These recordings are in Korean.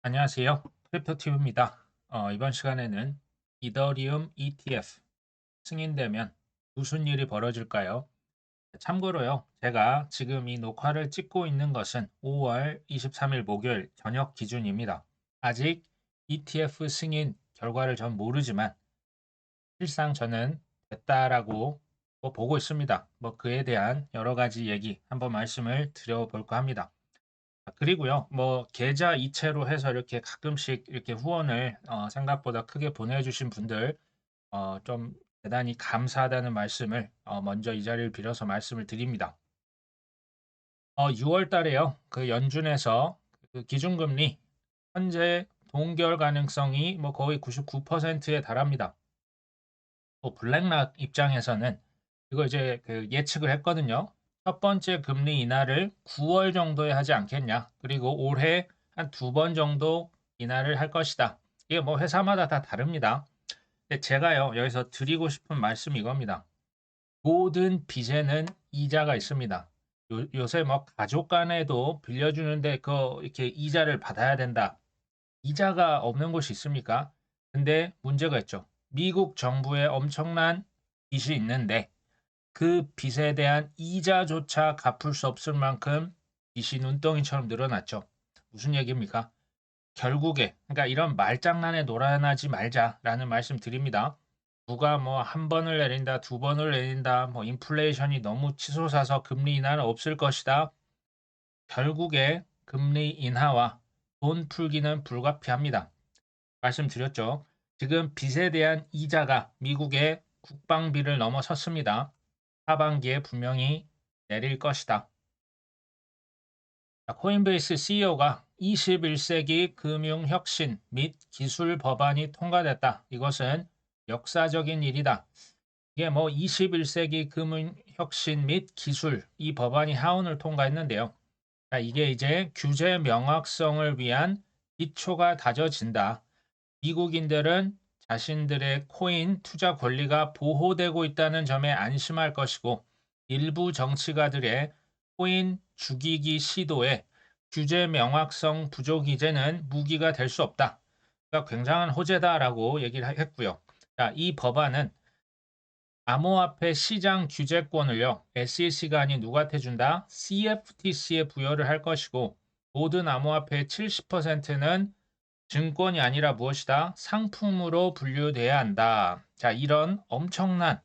안녕하세요. 크립토티브입니다. 이번 시간에는 이더리움 ETF 승인되면 무슨 일이 벌어질까요? 참고로요, 제가 지금 이 녹화를 찍고 있는 것은 5월 23일 목요일 저녁 기준입니다. 아직 ETF 승인 결과를 전 모르지만 실상 저는 됐다라고 보고 있습니다. 그에 대한 여러 가지 얘기 한번 말씀을 드려볼까 합니다. 그리고요, 계좌 이체로 해서 이렇게 가끔씩 이렇게 후원을 생각보다 크게 보내주신 분들, 좀 대단히 감사하다는 말씀을 먼저 이 자리를 빌어서 말씀을 드립니다. 6월 달에요, 그 연준에서 그 기준금리 현재 동결 가능성이 거의 99%에 달합니다. 블랙락 입장에서는 이거 이제 그 예측을 했거든요. 첫 번째 금리 인하를 9월 정도에 하지 않겠냐. 그리고 올해 한 두 번 정도 인하를 할 것이다. 이게 회사마다 다 다릅니다. 근데 제가요, 여기서 드리고 싶은 말씀이 이겁니다. 모든 빚에는 이자가 있습니다. 요새 가족 간에도 빌려주는데 이렇게 이자를 받아야 된다. 이자가 없는 곳이 있습니까? 근데 문제가 있죠. 미국 정부에 엄청난 빚이 있는데 그 빚에 대한 이자조차 갚을 수 없을 만큼 빚이 눈덩이처럼 늘어났죠. 무슨 얘기입니까? 결국에 그러니까 이런 말장난에 놀아나지 말자라는 말씀 드립니다. 누가 한 번을 내린다, 두 번을 내린다, 인플레이션이 너무 치솟아서 금리 인하는 없을 것이다. 결국에 금리 인하와 돈 풀기는 불가피합니다. 말씀드렸죠. 지금 빚에 대한 이자가 미국의 국방비를 넘어섰습니다. 하반기에 분명히 내릴 것이다. 코인베이스 CEO가 21세기 금융혁신 및 기술 법안이 통과됐다. 이것은 역사적인 일이다. 이게 21세기 금융혁신 및 기술 이 법안이 하원을 통과했는데요. 이게 이제 규제 명확성을 위한 기초가 다져진다. 미국인들은 자신들의 코인 투자 권리가 보호되고 있다는 점에 안심할 것이고 일부 정치가들의 코인 죽이기 시도에 규제 명확성 부족 이제는 무기가 될 수 없다. 그러니까 굉장한 호재다라고 얘기를 했고요. 자, 이 법안은 암호화폐 시장 규제권을요, SEC가 아닌 누구한테 준다? CFTC에 부여를 할 것이고 모든 암호화폐의 70%는 증권이 아니라 무엇이다? 상품으로 분류돼야 한다. 자, 이런 엄청난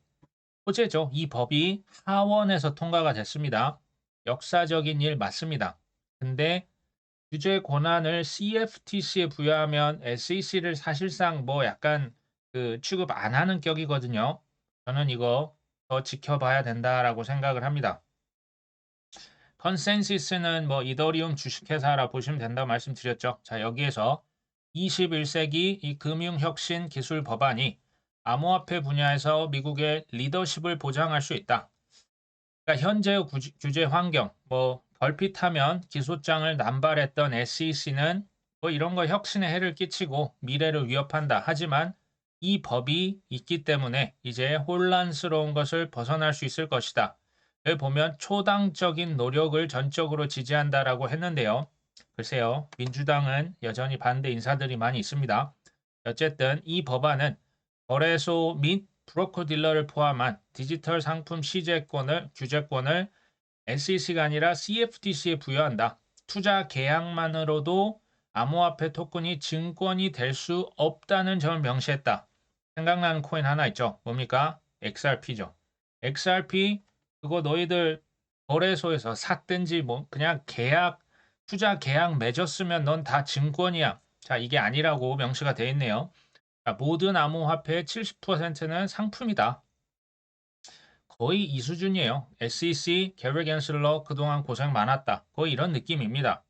호재죠. 이 법이 하원에서 통과가 됐습니다. 역사적인 일 맞습니다. 근데 규제 권한을 CFTC에 부여하면 SEC를 사실상 약간 그 취급 안 하는 격이거든요. 저는 이거 더 지켜봐야 된다라고 생각을 합니다. 컨센시스는 이더리움 주식회사라 보시면 된다고 말씀드렸죠. 자, 여기에서 21세기 이 금융혁신 기술 법안이 암호화폐 분야에서 미국의 리더십을 보장할 수 있다. 그러니까 현재의 규제 환경, 걸핏하면 기소장을 남발했던 SEC는 이런 거 혁신에 해를 끼치고 미래를 위협한다. 하지만 이 법이 있기 때문에 이제 혼란스러운 것을 벗어날 수 있을 것이다. 여기 보면 초당적인 노력을 전적으로 지지한다라고 했는데요. 글쎄요, 민주당은 여전히 반대 인사들이 많이 있습니다. 어쨌든 이 법안은 거래소 및 브로커 딜러를 포함한 디지털 상품 규제권을 SEC가 아니라 CFTC에 부여한다. 투자 계약만으로도 암호화폐 토큰이 증권이 될 수 없다는 점을 명시했다. 생각나는 코인 하나 있죠. 뭡니까? XRP죠. XRP 그거 너희들 거래소에서 샀든지 그냥 투자 계약 맺었으면 넌 다 증권이야. 자, 이게 아니라고 명시가 돼 있네요. 자, 모든 암호화폐의 70%는 상품이다. 거의 이 수준이에요. SEC, 게리 겐슬러 그동안 고생 많았다. 거의 이런 느낌입니다.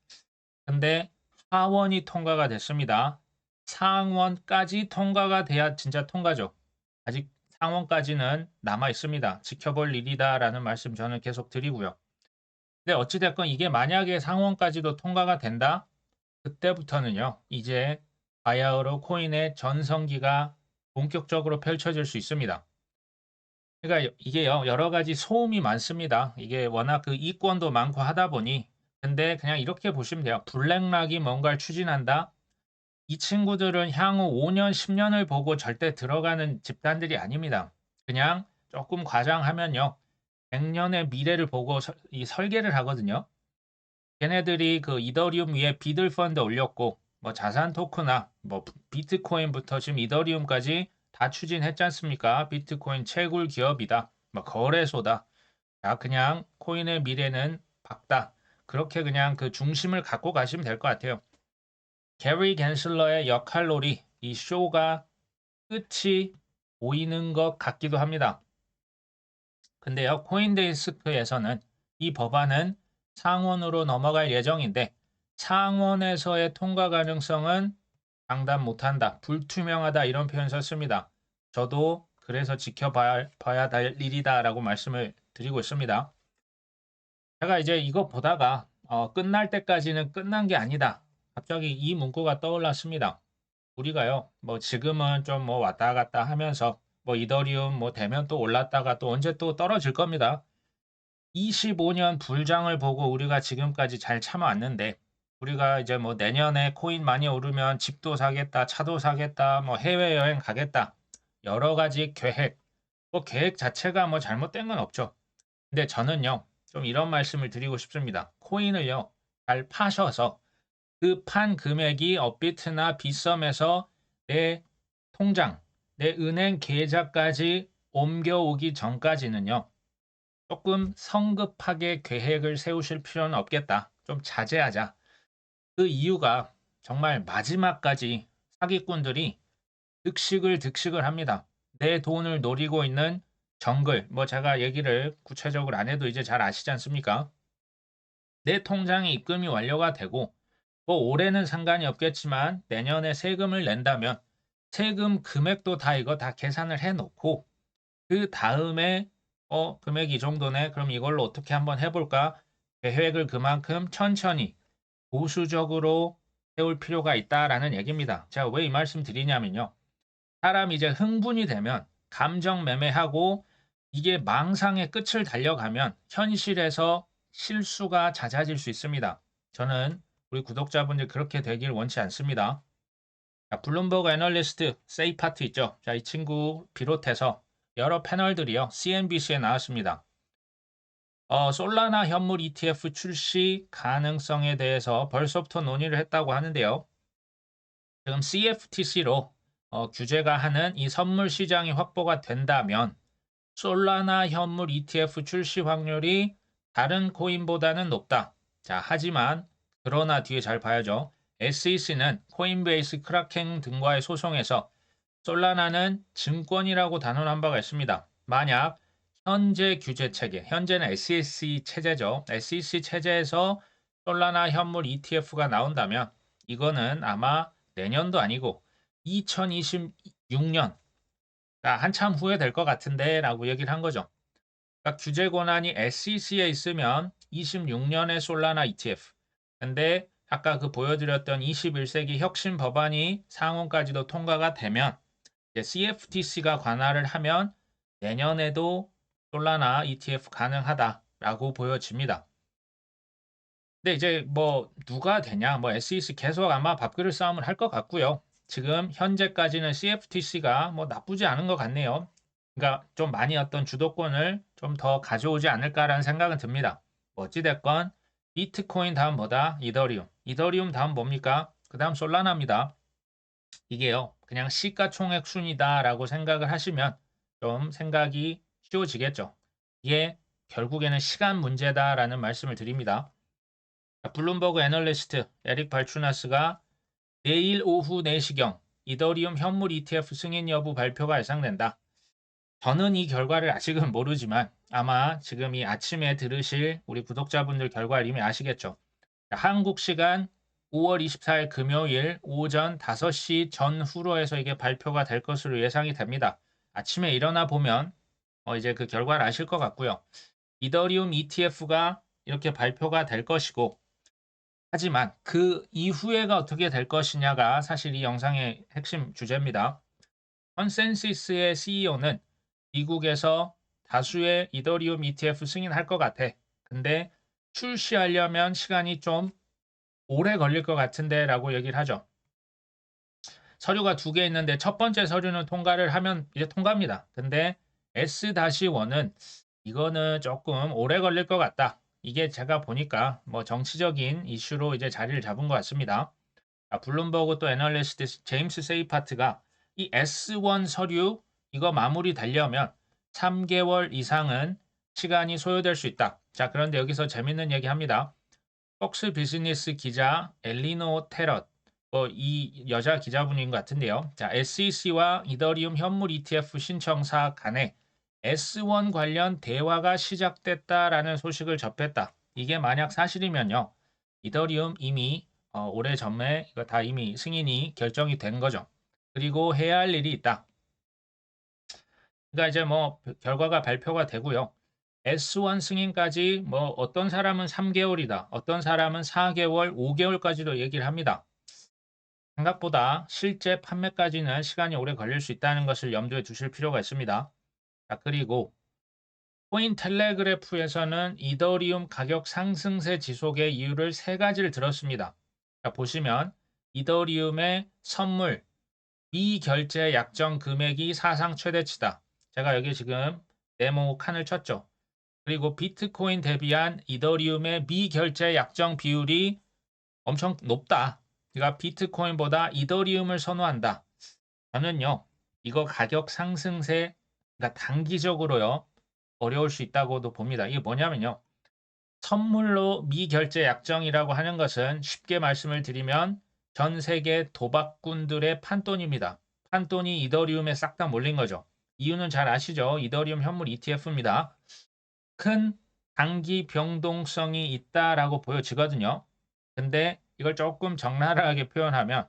근데 하원이 통과가 됐습니다. 상원까지 통과가 돼야 진짜 통과죠. 아직 상원까지는 남아 있습니다. 지켜볼 일이다라는 말씀 저는 계속 드리고요. 근데 어찌됐건 이게 만약에 상원까지도 통과가 된다? 그때부터는요, 이제 바야흐로 코인의 전성기가 본격적으로 펼쳐질 수 있습니다. 그러니까 이게요, 여러 가지 소음이 많습니다. 이게 워낙 그 이권도 많고 하다 보니, 근데 그냥 이렇게 보시면 돼요. 블랙락이 뭔가를 추진한다? 이 친구들은 향후 5년, 10년을 보고 절대 들어가는 집단들이 아닙니다. 그냥 조금 과장하면요. 100년의 미래를 보고 이 설계를 하거든요. 걔네들이 그 이더리움 위에 비들 펀드 올렸고 뭐 자산 토크나 뭐 비트코인부터 지금 이더리움까지 다 추진했지 않습니까? 비트코인 채굴 기업이다. 뭐 거래소다. 야, 그냥 코인의 미래는 밝다. 그렇게 그냥 그 중심을 갖고 가시면 될 것 같아요. 게리 갠슬러의 역할놀이, 이 쇼가 끝이 보이는 것 같기도 합니다. 근데요, 코인데이스크에서는 이 법안은 상원으로 넘어갈 예정인데 상원에서의 통과 가능성은 장담 못한다, 불투명하다 이런 표현 썼습니다. 저도 그래서 지켜봐야 될 일이다라고 말씀을 드리고 있습니다. 제가 이제 이거 보다가 끝날 때까지는 끝난 게 아니다. 갑자기 이 문구가 떠올랐습니다. 우리가요, 뭐 지금은 좀 뭐 왔다 갔다 하면서 뭐 이더리움 뭐 되면 또 올랐다가 또 언제 또 떨어질 겁니다. 25년 불장을 보고 우리가 지금까지 잘 참아왔는데 우리가 이제 뭐 내년에 코인 많이 오르면 집도 사겠다, 차도 사겠다, 뭐 해외여행 가겠다. 여러 가지 계획, 뭐 계획 자체가 뭐 잘못된 건 없죠. 근데 저는요, 좀 이런 말씀을 드리고 싶습니다. 코인을요, 잘 파셔서 그 판 금액이 업비트나 빗썸에서 내 통장, 내 은행 계좌까지 옮겨오기 전까지는요, 조금 성급하게 계획을 세우실 필요는 없겠다. 좀 자제하자. 그 이유가 정말 마지막까지 사기꾼들이 득식을 합니다. 내 돈을 노리고 있는 정글, 뭐 제가 얘기를 구체적으로 안 해도 이제 잘 아시지 않습니까? 내 통장에 입금이 완료가 되고 뭐 올해는 상관이 없겠지만 내년에 세금을 낸다면 세금 금액도 다 이거 다 계산을 해 놓고 그 다음에 금액이 이 정도네. 그럼 이걸로 어떻게 한번 해볼까? 계획을 그만큼 천천히 보수적으로 세울 필요가 있다라는 얘기입니다. 제가 왜 이 말씀 드리냐면요. 사람이 이제 흥분이 되면 감정 매매하고 이게 망상의 끝을 달려가면 현실에서 실수가 잦아질 수 있습니다. 저는 우리 구독자분들 그렇게 되길 원치 않습니다. 자, 블룸버그 애널리스트 세이파트 있죠. 자, 이 친구 비롯해서 여러 패널들이요. CNBC에 나왔습니다. 솔라나 현물 ETF 출시 가능성에 대해서 벌써부터 논의를 했다고 하는데요. 지금 CFTC로 규제가 하는 이 선물 시장이 확보가 된다면 솔라나 현물 ETF 출시 확률이 다른 코인보다는 높다. 자, 하지만 그러나 뒤에 잘 봐야죠. SEC는 코인베이스, 크라켄 등과의 소송에서 솔라나는 증권이라고 단언한 바가 있습니다. 만약 현재 규제 체계, 현재는 SEC 체제죠. SEC 체제에서 솔라나 현물 ETF가 나온다면 이거는 아마 내년도 아니고 2026년, 그러니까 한참 후에 될 것 같은데 라고 얘기를 한 거죠. 그러니까 규제 권한이 SEC에 있으면 26년에 솔라나 ETF. 근데 아까 그 보여드렸던 21세기 혁신 법안이 상원까지도 통과가 되면 CFTC가 관할을 하면 내년에도 솔라나 ETF 가능하다라고 보여집니다. 근데 이제 뭐 누가 되냐, 뭐 SEC 계속 아마 밥그릇 싸움을 할 것 같고요. 지금 현재까지는 CFTC가 뭐 나쁘지 않은 것 같네요. 그러니까 좀 많이 어떤 주도권을 좀 더 가져오지 않을까라는 생각은 듭니다. 뭐 어찌됐건 비트코인 다음 뭐다? 이더리움. 이더리움 다음 뭡니까? 그 다음 솔라나입니다. 이게요, 그냥 시가총액 순이다라고 생각을 하시면 좀 생각이 쉬워지겠죠. 이게 결국에는 시간 문제다라는 말씀을 드립니다. 블룸버그 애널리스트 에릭 발추나스가 내일 오후 4시경 이더리움 현물 ETF 승인 여부 발표가 예상된다. 저는 이 결과를 아직은 모르지만 아마 지금 이 아침에 들으실 우리 구독자분들 결과를 이미 아시겠죠. 한국 시간 5월 24일 금요일 오전 5시 전후로 해서 이게 발표가 될 것으로 예상이 됩니다. 아침에 일어나 보면 이제 그 결과를 아실 것 같고요. 이더리움 ETF가 이렇게 발표가 될 것이고 하지만 그 이후에가 어떻게 될 것이냐가 사실 이 영상의 핵심 주제입니다. 컨센시스의 CEO는 미국에서 다수의 이더리움 ETF 승인할 것 같아. 근데 출시하려면 시간이 좀 오래 걸릴 것 같은데 라고 얘기를 하죠. 서류가 두 개 있는데 첫 번째 서류는 통과를 하면 이제 통과입니다. 근데 S-1은 이거는 조금 오래 걸릴 것 같다. 이게 제가 보니까 뭐 정치적인 이슈로 이제 자리를 잡은 것 같습니다. 블룸버그 또 애널리스트 제임스 세이파트가 이 S1 서류 이거 마무리 되려면 3개월 이상은 시간이 소요될 수 있다. 자, 그런데 여기서 재밌는 얘기 합니다. 폭스 비즈니스 기자 엘리노 테럿, 이 여자 기자분인 것 같은데요. 자, SEC와 이더리움 현물 ETF 신청사 간에 S1 관련 대화가 시작됐다라는 소식을 접했다. 이게 만약 사실이면요, 이더리움 이미 오래전에 이거 다 이미 승인이 결정이 된 거죠. 그리고 해야 할 일이 있다. 그러니까 이제 뭐 결과가 발표가 되고요. S1 승인까지 뭐 어떤 사람은 3개월이다. 어떤 사람은 4개월, 5개월까지도 얘기를 합니다. 생각보다 실제 판매까지는 시간이 오래 걸릴 수 있다는 것을 염두에 두실 필요가 있습니다. 자, 그리고 코인텔레그래프에서는 이더리움 가격 상승세 지속의 이유를 세 가지를 들었습니다. 자, 보시면 이더리움의 선물 미결제 약정 금액이 사상 최대치다. 제가 여기 지금 네모 칸을 쳤죠. 그리고 비트코인 대비한 이더리움의 미결제 약정 비율이 엄청 높다. 그러니까 비트코인보다 이더리움을 선호한다. 저는요, 이거 가격 상승세, 그러니까 단기적으로요, 어려울 수 있다고도 봅니다. 이게 뭐냐면요, 선물로 미결제 약정이라고 하는 것은 쉽게 말씀을 드리면 전 세계 도박꾼들의 판돈입니다. 판돈이 이더리움에 싹 다 몰린 거죠. 이유는 잘 아시죠? 이더리움 현물 ETF입니다. 큰 단기 변동성이 있다라고 보여지거든요. 근데 이걸 조금 적나라하게 표현하면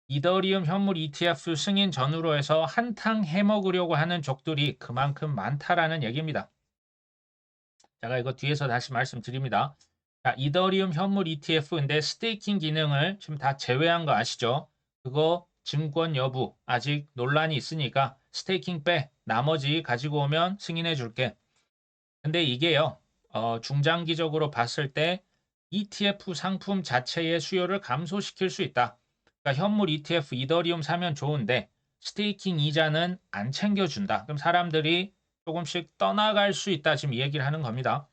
이더리움 현물 ETF 승인 전후로 해서 한탕 해먹으려고 하는 족들이 그만큼 많다라는 얘기입니다. 제가 이거 뒤에서 다시 말씀드립니다. 자, 이더리움 현물 ETF인데 스테이킹 기능을 지금 다 제외한 거 아시죠? 그거 증권 여부 아직 논란이 있으니까 스테이킹 빼. 나머지 가지고 오면 승인해 줄게. 근데 이게요, 중장기적으로 봤을 때 ETF 상품 자체의 수요를 감소시킬 수 있다. 그러니까 현물 ETF 이더리움 사면 좋은데 스테이킹 이자는 안 챙겨준다. 그럼 사람들이 조금씩 떠나갈 수 있다. 지금 이 얘기를 하는 겁니다.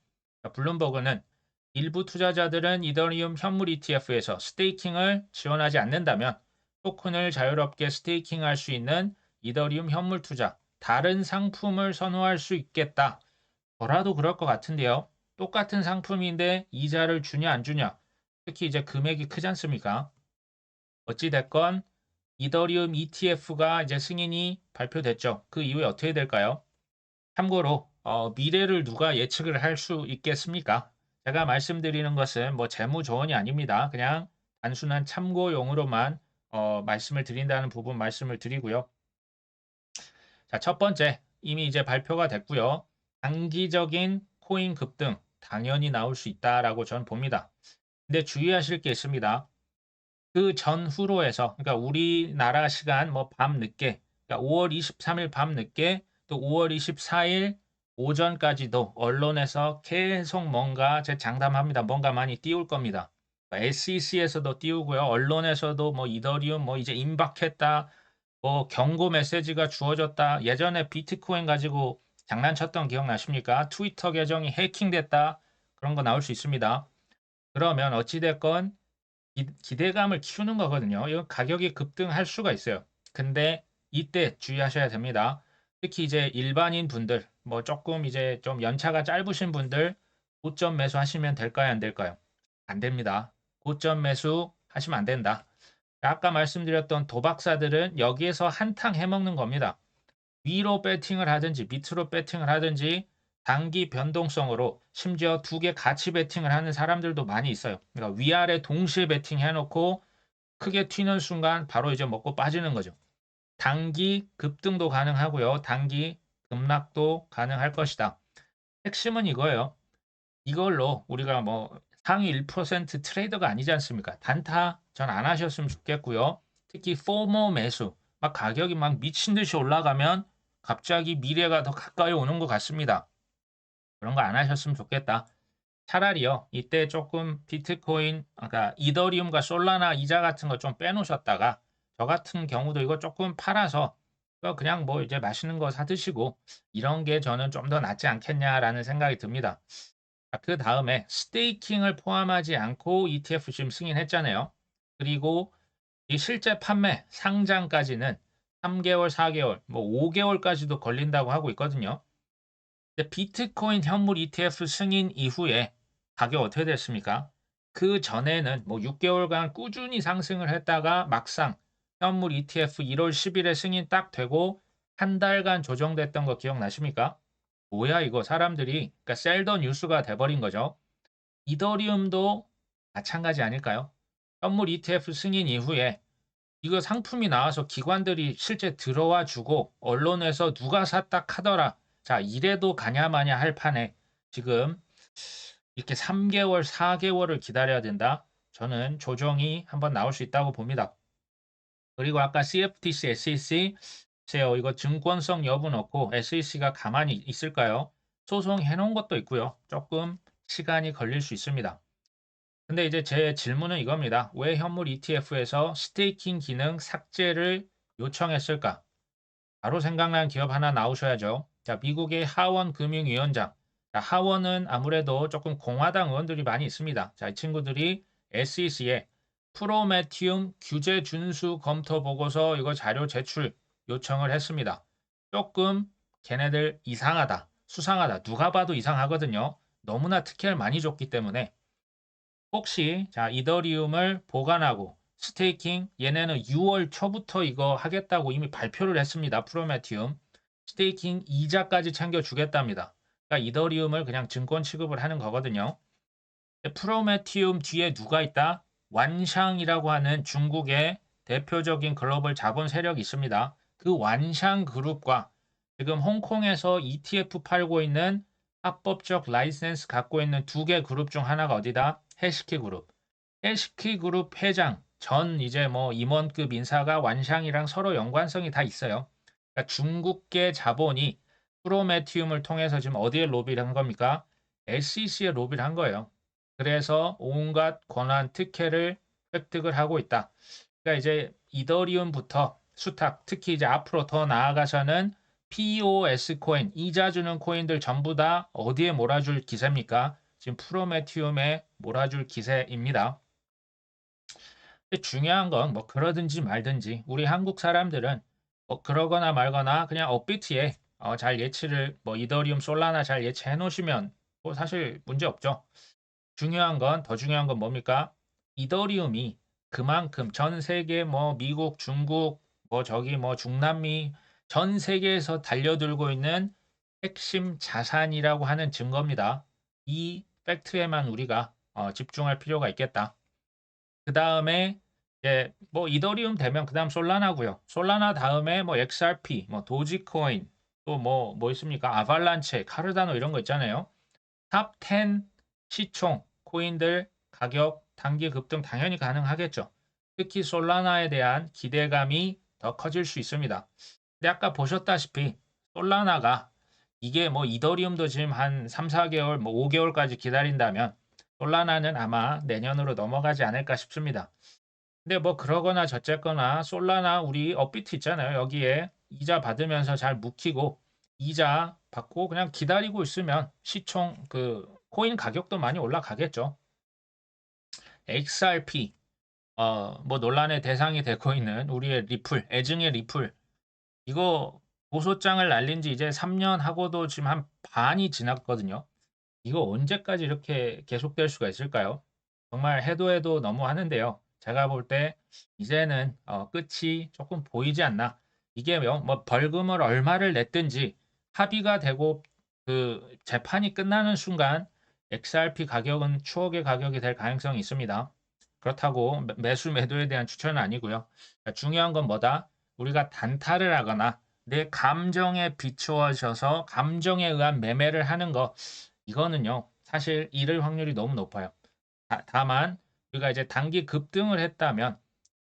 블룸버그는 일부 투자자들은 이더리움 현물 ETF에서 스테이킹을 지원하지 않는다면 토큰을 자유롭게 스테이킹할 수 있는 이더리움 현물 투자, 다른 상품을 선호할 수 있겠다. 저라도 그럴 것 같은데요. 똑같은 상품인데 이자를 주냐 안 주냐. 특히 이제 금액이 크지 않습니까? 어찌 됐건 이더리움 ETF가 이제 승인이 발표됐죠. 그 이후에 어떻게 될까요? 참고로 미래를 누가 예측을 할 수 있겠습니까? 제가 말씀드리는 것은 뭐 재무 조언이 아닙니다. 그냥 단순한 참고용으로만 말씀을 드린다는 부분 말씀을 드리고요. 자, 첫 번째 이미 이제 발표가 됐고요. 단기적인 코인 급등 당연히 나올 수 있다라고 저는 봅니다. 근데 주의하실 게 있습니다. 그 전후로 해서 그러니까 우리나라 시간 뭐 밤 늦게 그러니까 5월 23일 밤 늦게 또 5월 24일 오전까지도 언론에서 계속 뭔가 제 장담합니다. 뭔가 많이 띄울 겁니다. SEC에서도 띄우고요. 언론에서도 뭐 이더리움 뭐 이제 임박했다. 뭐 경고 메시지가 주어졌다. 예전에 비트코인 가지고 장난쳤던 기억나십니까? 트위터 계정이 해킹됐다. 그런 거 나올 수 있습니다. 그러면 어찌됐건 기대감을 키우는 거거든요. 이거 가격이 급등할 수가 있어요. 근데 이때 주의하셔야 됩니다. 특히 이제 일반인 분들, 뭐 조금 이제 좀 연차가 짧으신 분들 고점 매수 하시면 될까요? 안 될까요? 안 됩니다. 고점 매수 하시면 안 된다. 아까 말씀드렸던 도박사들은 여기에서 한탕 해먹는 겁니다. 위로 배팅을 하든지 밑으로 배팅을 하든지 단기 변동성으로 심지어 두 개 같이 배팅을 하는 사람들도 많이 있어요. 그러니까 위아래 동시에 배팅 해놓고 크게 튀는 순간 바로 이제 먹고 빠지는 거죠. 단기 급등도 가능하고요. 단기 급락도 가능할 것이다. 핵심은 이거예요. 이걸로 우리가 뭐 상위 1% 트레이더가 아니지 않습니까? 단타 전 안 하셨으면 좋겠고요. 특히 포모 매수, 막 가격이 막 미친 듯이 올라가면 갑자기 미래가 더 가까이 오는 것 같습니다. 그런 거 안 하셨으면 좋겠다. 차라리요, 이때 조금 비트코인, 그러니까 이더리움과 솔라나 이자 같은 거 좀 빼놓으셨다가 저 같은 경우도 이거 조금 팔아서 이거 그냥 뭐 이제 맛있는 거 사 드시고 이런 게 저는 좀 더 낫지 않겠냐라는 생각이 듭니다. 그다음에 스테이킹을 포함하지 않고 ETF 지금 승인했잖아요. 그리고 이 실제 판매, 상장까지는 3개월, 4개월, 뭐 5개월까지도 걸린다고 하고 있거든요. 근데 비트코인 현물 ETF 승인 이후에 가격 어떻게 됐습니까? 그 전에는 뭐 6개월간 꾸준히 상승을 했다가 막상 현물 ETF 1월 10일에 승인 딱 되고 한 달간 조정됐던 거 기억나십니까? 뭐야 이거 사람들이 그러니까 셀더 뉴스가 돼버린 거죠. 이더리움도 마찬가지 아닐까요? 현물 ETF 승인 이후에 이거 상품이 나와서 기관들이 실제 들어와 주고 언론에서 누가 샀다 카더라. 자, 이래도 가냐 마냐 할 판에 지금 이렇게 3개월, 4개월을 기다려야 된다. 저는 조정이 한번 나올 수 있다고 봅니다. 그리고 아까 CFTC, SEC 글쎄요, 이거 증권성 여부 넣고 SEC가 가만히 있을까요? 소송해 놓은 것도 있고요. 조금 시간이 걸릴 수 있습니다. 근데 이제 제 질문은 이겁니다. 왜 현물 ETF에서 스테이킹 기능 삭제를 요청했을까? 바로 생각난 기업 하나 나오셔야죠. 자, 미국의 하원 금융위원장. 자, 하원은 아무래도 조금 공화당 의원들이 많이 있습니다. 자, 이 친구들이 SEC에 프로메티움 규제 준수 검토 보고서 이거 자료 제출 요청을 했습니다. 조금 걔네들 이상하다, 수상하다. 누가 봐도 이상하거든요. 너무나 특혜를 많이 줬기 때문에 혹시 자 이더리움을 보관하고 스테이킹 얘네는 6월 초부터 이거 하겠다고 이미 발표를 했습니다. 프로메티움 스테이킹 이자까지 챙겨주겠답니다. 그러니까 이더리움을 그냥 증권 취급을 하는 거거든요. 프로메티움 뒤에 누가 있다? 완샹이라고 하는 중국의 대표적인 글로벌 자본 세력이 있습니다. 그 완샹 그룹과 지금 홍콩에서 ETF 팔고 있는 합법적 라이센스 갖고 있는 두 개 그룹 중 하나가 어디다? 해시키 그룹. 해시키 그룹 회장 전 이제 뭐 임원급 인사가 완샹이랑 서로 연관성이 다 있어요. 그러니까 중국계 자본이 프로메티움을 통해서 지금 어디에 로비를 한 겁니까? SEC에 로비를 한 거예요. 그래서 온갖 권한 특혜를 획득을 하고 있다. 그러니까 이제 이더리움부터 수탁, 특히 이제 앞으로 더 나아가서는 POS 코인, 이자 주는 코인들 전부 다 어디에 몰아줄 기세입니까? 지금 프로메티움에 몰아줄 기세입니다. 근데 중요한 건 뭐 그러든지 말든지 우리 한국 사람들은 뭐 그러거나 말거나 그냥 업비트에 잘 예치를 뭐 이더리움, 솔라나 잘 예치해 놓으시면 뭐 사실 문제 없죠. 중요한 건 더 중요한 건 뭡니까? 이더리움이 그만큼 전 세계 뭐 미국, 중국, 뭐 저기 뭐 중남미 전 세계에서 달려들고 있는 핵심 자산이라고 하는 증거입니다. 이 팩트에만 우리가 집중할 필요가 있겠다. 그 다음에 이제 뭐 이더리움 되면 그 다음 솔라나고요. 솔라나 다음에 뭐 XRP, 뭐 도지코인, 또 뭐 있습니까? 아발란체, 카르다노 이런 거 있잖아요. 탑 10 시총 코인들 가격 단기 급등 당연히 가능하겠죠. 특히 솔라나에 대한 기대감이 더 커질 수 있습니다. 근데 아까 보셨다시피 솔라나가 이게 뭐 이더리움도 지금 한 3, 4개월, 뭐 5개월까지 기다린다면 솔라나는 아마 내년으로 넘어가지 않을까 싶습니다. 근데 뭐 그러거나 저쨌거나 솔라나 우리 업비트 있잖아요. 여기에 이자 받으면서 잘 묵히고 이자 받고 그냥 기다리고 있으면 시총 그 코인 가격도 많이 올라가겠죠. XRP 뭐 논란의 대상이 되고 있는 우리의 리플, 애증의 리플 이거 고소장을 날린 지 이제 3년 하고도 지금 한 반이 지났거든요. 이거 언제까지 이렇게 계속될 수가 있을까요? 정말 해도 해도 너무 하는데요. 제가 볼 때 이제는 끝이 조금 보이지 않나. 이게 뭐 벌금을 얼마를 냈든지 합의가 되고 그 재판이 끝나는 순간 XRP 가격은 추억의 가격이 될 가능성이 있습니다. 그렇다고 매수 매도에 대한 추천은 아니고요. 중요한 건 뭐다? 우리가 단타를 하거나 내 감정에 비추어져서 감정에 의한 매매를 하는 거 이거는요, 사실 잃을 확률이 너무 높아요. 다만 우리가 이제 단기 급등을 했다면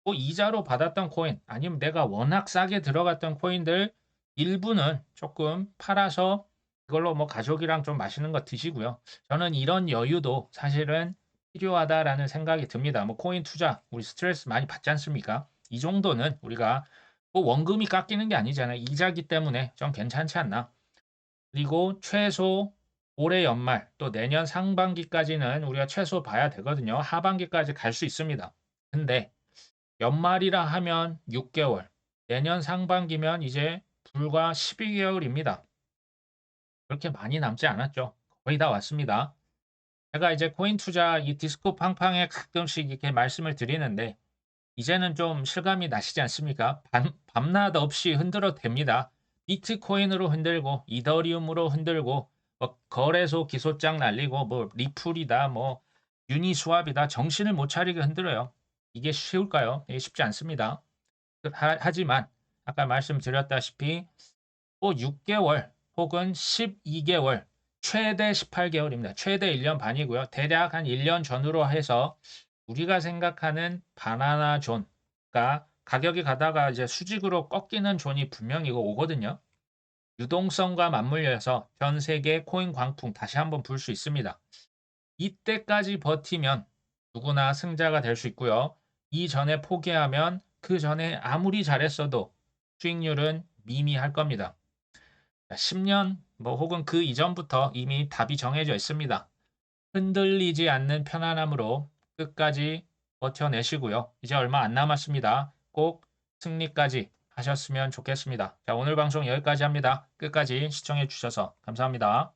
뭐 이자로 받았던 코인 아니면 내가 워낙 싸게 들어갔던 코인들 일부는 조금 팔아서 그걸로 뭐 가족이랑 좀 맛있는 거 드시고요. 저는 이런 여유도 사실은 필요하다라는 생각이 듭니다. 뭐 코인 투자 우리 스트레스 많이 받지 않습니까? 이 정도는 우리가 뭐 원금이 깎이는 게 아니잖아요. 이자기 때문에 좀 괜찮지 않나. 그리고 최소 올해 연말 또 내년 상반기까지는 우리가 최소 봐야 되거든요. 하반기까지 갈 수 있습니다. 근데 연말이라 하면 6개월, 내년 상반기면 이제 불과 12개월입니다. 그렇게 많이 남지 않았죠. 거의 다 왔습니다. 제가 이제 코인 투자 이 디스코 팡팡에 가끔씩 이렇게 말씀을 드리는데 이제는 좀 실감이 나시지 않습니까? 밤낮 없이 흔들어도 됩니다. 비트코인으로 흔들고 이더리움으로 흔들고 뭐 거래소 기소장 날리고 뭐 리플이다 뭐 유니스왑이다 정신을 못 차리게 흔들어요. 이게 쉬울까요? 이게 쉽지 않습니다. 하지만 아까 말씀드렸다시피 뭐 6개월 혹은 12개월 최대 18개월입니다. 최대 1년 반이고요. 대략 한 1년 전으로 해서 우리가 생각하는 바나나 존가 가격이 가다가 이제 수직으로 꺾이는 존이 분명히 이거 오거든요. 유동성과 맞물려서 전 세계 코인 광풍 다시 한번 불 수 있습니다. 이때까지 버티면 누구나 승자가 될 수 있고요. 이전에 포기하면 그 전에 아무리 잘했어도 수익률은 미미할 겁니다. 10년 뭐 혹은 그 이전부터 이미 답이 정해져 있습니다. 흔들리지 않는 편안함으로 끝까지 버텨내시고요. 이제 얼마 안 남았습니다. 꼭 승리까지 하셨으면 좋겠습니다. 자, 오늘 방송 여기까지 합니다. 끝까지 시청해 주셔서 감사합니다.